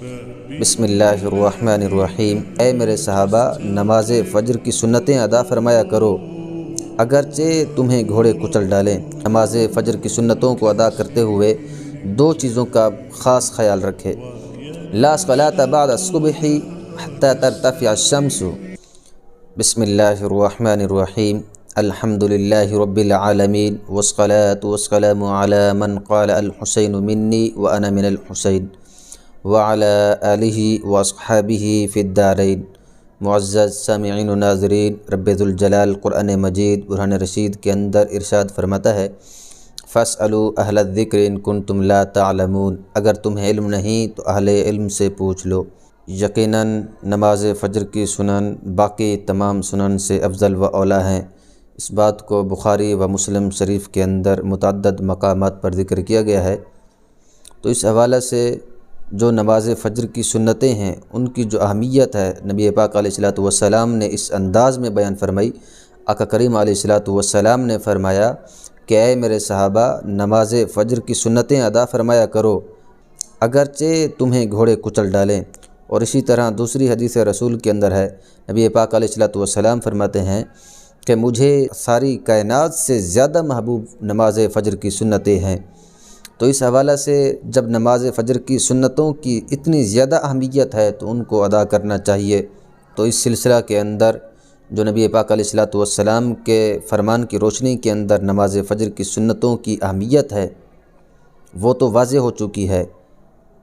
بسم اللہ الرحمن الرحیم۔ اے میرے صحابہ، نماز فجر کی سنتیں ادا فرمایا کرو اگرچہ تمہیں گھوڑے کچل ڈالیں۔ نماز فجر کی سنتوں کو ادا کرتے ہوئے دو چیزوں کا خاص خیال رکھے۔ لا صلاۃ بعد الصبح حتی ترتفع الشمس۔ بسم اللہ الرحمن الرحیم۔ الحمد للہ رب العالمین والصلاة والسلام علی من قال الحسین منی وانا من الحسین وعلی آلہ واصحابہ فی الدارین۔ معزز سامعین و ناظرین، رب ذوالجلال قرآن مجید برہان رشید کے اندر ارشاد فرماتا ہے، فاسألوا اہل الذکر ان کنتم لا تعلمون۔ اگر تمہیں علم نہیں تو اہل علم سے پوچھ لو۔ یقیناً نماز فجر کی سنن باقی تمام سنن سے افضل و اولیٰ ہیں۔ اس بات کو بخاری و مسلم شریف کے اندر متعدد مقامات پر ذکر کیا گیا ہے۔ تو اس حوالے سے جو نماز فجر کی سنتیں ہیں ان کی جو اہمیت ہے، نبی پاک علیہ الصلوۃ والسلام نے اس انداز میں بیان فرمائی۔ آقا کریم علیہ الصلوۃ والسلام نے فرمایا کہ اے میرے صحابہ، نماز فجر کی سنتیں ادا فرمایا کرو اگرچہ تمہیں گھوڑے کچل ڈالیں۔ اور اسی طرح دوسری حدیث رسول کے اندر ہے، نبی پاک علیہ الصلوۃ والسلام فرماتے ہیں کہ مجھے ساری کائنات سے زیادہ محبوب نماز فجر کی سنتیں ہیں۔ تو اس حوالے سے جب نماز فجر کی سنتوں کی اتنی زیادہ اہمیت ہے تو ان کو ادا کرنا چاہیے۔ تو اس سلسلہ کے اندر جو نبی پاک علیہ الصلوۃ والسلام کے فرمان کی روشنی کے اندر نماز فجر کی سنتوں کی اہمیت ہے وہ تو واضح ہو چکی ہے۔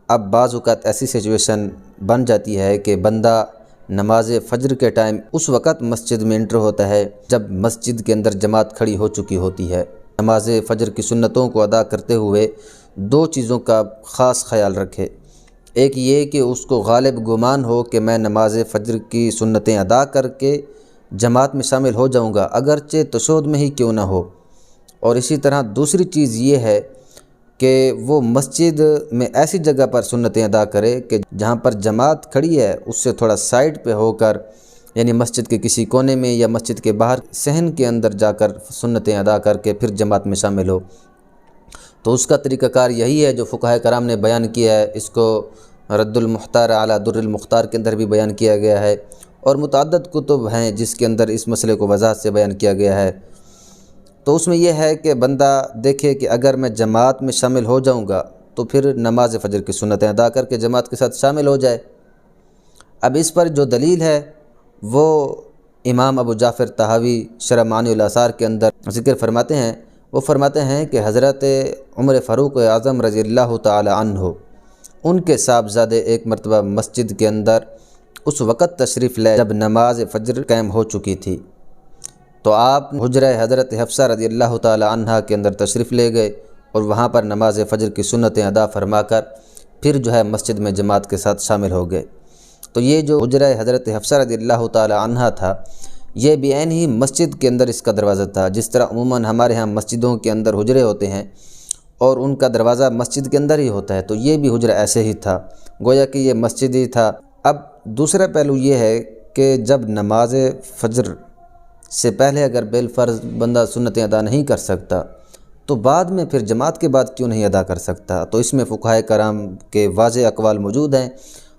اب بعض اوقات ایسی سچویشن بن جاتی ہے کہ بندہ نماز فجر کے ٹائم اس وقت مسجد میں انٹر ہوتا ہے جب مسجد کے اندر جماعت کھڑی ہو چکی ہوتی ہے۔ نماز فجر کی سنتوں کو ادا کرتے ہوئے دو چیزوں کا خاص خیال رکھے۔ ایک یہ کہ اس کو غالب گمان ہو کہ میں نماز فجر کی سنتیں ادا کر کے جماعت میں شامل ہو جاؤں گا، اگرچہ تشہد میں ہی کیوں نہ ہو۔ اور اسی طرح دوسری چیز یہ ہے کہ وہ مسجد میں ایسی جگہ پر سنتیں ادا کرے کہ جہاں پر جماعت کھڑی ہے اس سے تھوڑا سائڈ پہ ہو کر، یعنی مسجد کے کسی کونے میں یا مسجد کے باہر صحن کے اندر جا کر سنتیں ادا کر کے پھر جماعت میں شامل ہو۔ تو اس کا طریقہ کار یہی ہے جو فقہاء کرام نے بیان کیا ہے۔ اس کو رد المختار علی در المختار کے اندر بھی بیان کیا گیا ہے، اور متعدد کتب ہیں جس کے اندر اس مسئلے کو وضاحت سے بیان کیا گیا ہے۔ تو اس میں یہ ہے کہ بندہ دیکھے کہ اگر میں جماعت میں شامل ہو جاؤں گا تو پھر نماز فجر کی سنتیں ادا کر کے جماعت کے ساتھ شامل ہو جائے۔ اب اس پر جو دلیل ہے وہ امام ابو جعفر طحاوی شرح معانی الاثار کے اندر ذکر فرماتے ہیں۔ وہ فرماتے ہیں کہ حضرت عمر فاروق اعظم رضی اللہ تعالی عنہ ان کے صاحبزادے ایک مرتبہ مسجد کے اندر اس وقت تشریف لے جب نماز فجر قائم ہو چکی تھی، تو آپ حجرہ حضرت حفصہ رضی اللہ تعالی عنہ کے اندر تشریف لے گئے اور وہاں پر نماز فجر کی سنتیں ادا فرما کر پھر جو ہے مسجد میں جماعت کے ساتھ شامل ہو گئے۔ تو یہ جو حجرہ حضرت حفصہ رضی اللہ تعالی عنہ تھا، یہ بعین ہی مسجد کے اندر اس کا دروازہ تھا۔ جس طرح عموماً ہمارے ہاں مسجدوں کے اندر حجرے ہوتے ہیں اور ان کا دروازہ مسجد کے اندر ہی ہوتا ہے، تو یہ بھی حجرہ ایسے ہی تھا، گویا کہ یہ مسجد ہی تھا۔ اب دوسرا پہلو یہ ہے کہ جب نماز فجر سے پہلے اگر بالفرض بندہ سنتیں ادا نہیں کر سکتا تو بعد میں پھر جماعت کے بعد کیوں نہیں ادا کر سکتا؟ تو اس میں فقہاء کرام کے واضح اقوال موجود ہیں۔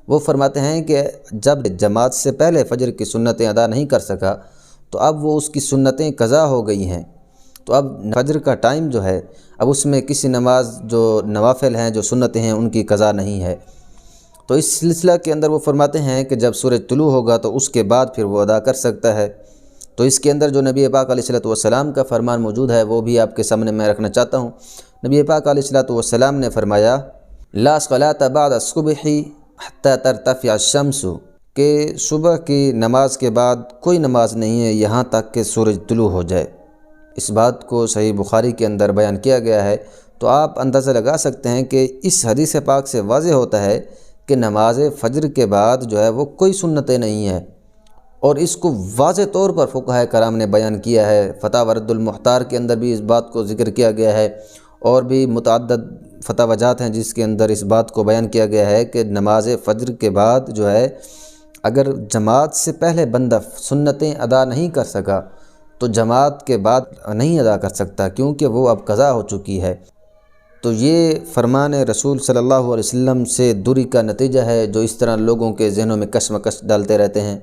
وہ فرماتے ہیں کہ جب جماعت سے پہلے فجر کی سنتیں ادا نہیں کر سکا تو اب وہ اس کی سنتیں قضا ہو گئی ہیں، تو اب فجر کا ٹائم جو ہے اب اس میں کسی نماز جو نوافل ہیں جو سنتیں ہیں ان کی قضا نہیں ہے۔ تو اس سلسلہ کے اندر وہ فرماتے ہیں کہ جب سورج طلوع ہوگا تو اس کے بعد پھر وہ ادا کر سکتا ہے۔ تو اس کے اندر جو نبی پاک علیہ الصلوۃ والسلام کا فرمان موجود ہے وہ بھی آپ کے سامنے میں رکھنا چاہتا ہوں۔ نبی پاک علیہ الصلوۃ والسلام نے فرمایا، لا صلاۃ بعد الصبح حتی ترتفع الشمس، کہ صبح کی نماز کے بعد کوئی نماز نہیں ہے یہاں تک کہ سورج طلوع ہو جائے۔ اس بات کو صحیح بخاری کے اندر بیان کیا گیا ہے۔ تو آپ اندازہ لگا سکتے ہیں کہ اس حدیث پاک سے واضح ہوتا ہے کہ نماز فجر کے بعد جو ہے وہ کوئی سنتیں نہیں ہیں، اور اس کو واضح طور پر فقہاء کرام نے بیان کیا ہے۔ فتاوی رد المختار کے اندر بھی اس بات کو ذکر کیا گیا ہے، اور بھی متعدد فتاوی جات ہیں جس کے اندر اس بات کو بیان کیا گیا ہے کہ نماز فجر کے بعد جو ہے اگر جماعت سے پہلے بندہ سنتیں ادا نہیں کر سکا تو جماعت کے بعد نہیں ادا کر سکتا، کیونکہ وہ اب قضا ہو چکی ہے۔ تو یہ فرمان رسول صلی اللہ علیہ وسلم سے دوری کا نتیجہ ہے جو اس طرح لوگوں کے ذہنوں میں کشمکش ڈالتے رہتے ہیں۔